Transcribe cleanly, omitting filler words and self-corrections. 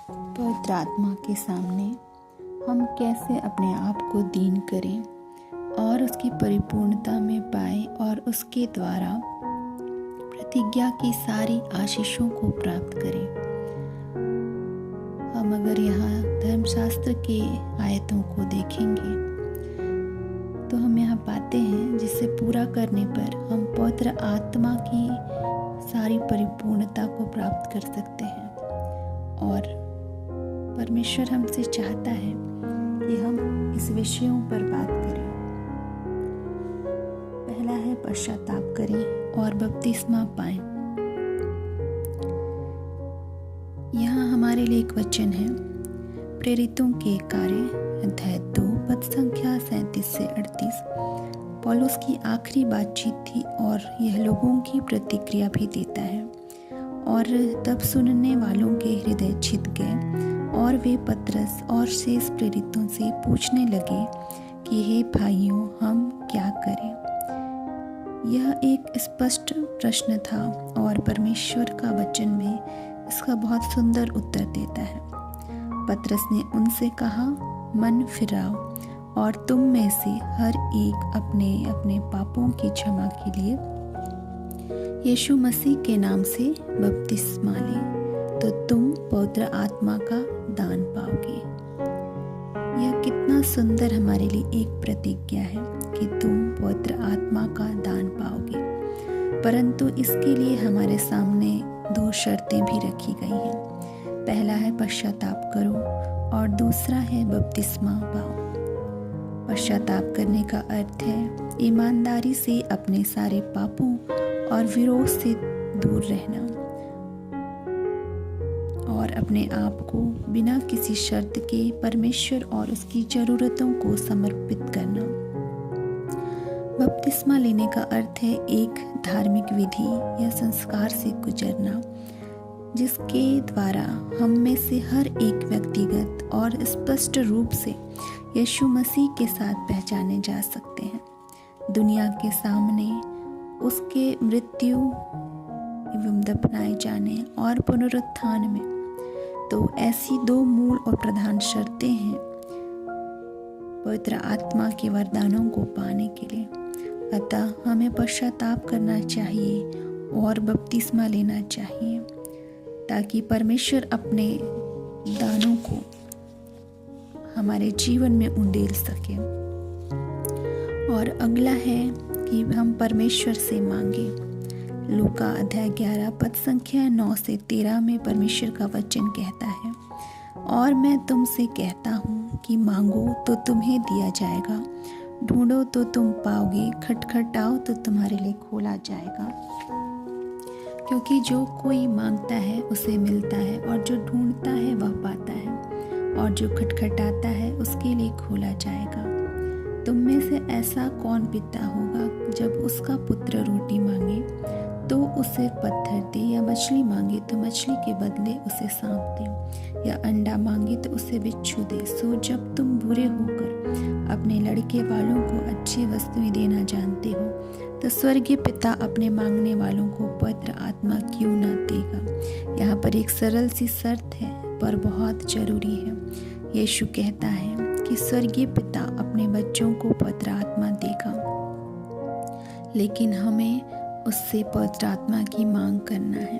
पवित्र आत्मा के सामने हम कैसे अपने आप को दीन करें और उसकी परिपूर्णता में पाएं और उसके द्वारा प्रतिज्ञा की सारी आशीषों को प्राप्त करें। हम अगर यहाँ धर्मशास्त्र के आयतों को देखेंगे तो हम यहाँ पाते हैं जिसे पूरा करने पर हम पवित्र आत्मा की सारी परिपूर्णता को प्राप्त कर सकते हैं। और परमेश्वर हमसे चाहता है कि हम इस विषयों पर बात करें। पहला है पश्चाताप करें और बपतिस्मा पाएं। यहाँ हमारे लिए एक वचन है प्रेरितों के कार्य अध्याय 2 पद संख्या 37 से 38। पौलुस की आखिरी बातचीत थी और यह लोगों की प्रतिक्रिया भी देता है। और तब सुनने वालों के हृदय छिद गए और वे पतरस और शेष प्रेरितों से पूछने लगे कि हे भाइयों, हम क्या करें? यह एक स्पष्ट प्रश्न था और परमेश्वर का वचन भी इसका बहुत सुंदर उत्तर देता है। पतरस ने उनसे कहा, मन फिराओ और तुम में से हर एक अपने अपने पापों की क्षमा के लिए यीशु मसीह के नाम से बपतिस्मा ले, तो तुम पवित्र आत्मा का दान पाओगे। यह कितना सुंदर हमारे लिए एक प्रतिज्ञा है कि तुम पवित्र आत्मा का दान पाओगे। परंतु इसके लिए हमारे सामने 2 शर्तें भी रखी गई हैं। पहला है पश्चाताप करो और दूसरा है बपतिस्मा पाओ। पश्चाताप करने का अर्थ है ईमानदारी से अपने सारे पापों और विरोध से दूर रहना और अपने आप को बिना किसी शर्त के परमेश्वर और उसकी ज़रूरतों को समर्पित करना। बपतिस्मा लेने का अर्थ है एक धार्मिक विधि या संस्कार से गुजरना जिसके द्वारा हम में से हर एक व्यक्तिगत और स्पष्ट रूप से यीशु मसीह के साथ पहचाने जा सकते हैं। दुनिया के सामने उसके मृत्यु एवं दफनाए जाने और पुनरुत्थान में तो ऐसी 2 मूल और प्रधान शर्तें हैं पवित्र आत्मा के वरदानों को पाने के लिए। अतः हमें पश्चाताप करना चाहिए और बपतिस्मा लेना चाहिए ताकि परमेश्वर अपने दानों को हमारे जीवन में उंडेल सके। और अगला है कि हम परमेश्वर से मांगे। लूका अध्याय 11 पद संख्या 9 से 13 में परमेश्वर का वचन कहता है, और मैं तुमसे कहता हूँ कि मांगो तो तुम्हें दिया जाएगा, ढूंढो तो तुम पाओगे, खटखटाओ तो तुम्हारे लिए खोला जाएगा। क्योंकि जो कोई मांगता है उसे मिलता है, और जो ढूंढता है वह पाता है, और जो खटखटाता है उसके लिए खोला जाएगा। तुम में से ऐसा कौन पिता होगा जब उसका पुत्र रोटी मांगे तो उसे पत्थर दे, या मछली मांगे तो मछली के बदले उसे सांप दे, या अंडा मांगे तो उसे बिच्छू दे। सो जब तुम बुरे होकर अपने लड़के वालों को अच्छी वस्तुएं देना जानते हो तो स्वर्गीय पिता अपने मांगने वालों को पवित्र आत्मा क्यों न देगा। यहाँ पर एक सरल सी शर्त है पर बहुत जरूरी है। यीशु कहता है कि स्वर्गीय पिता अपने बच्चों को पवित्र आत्मा देगा, लेकिन हमें उससे पवित्र आत्मा की मांग करना है।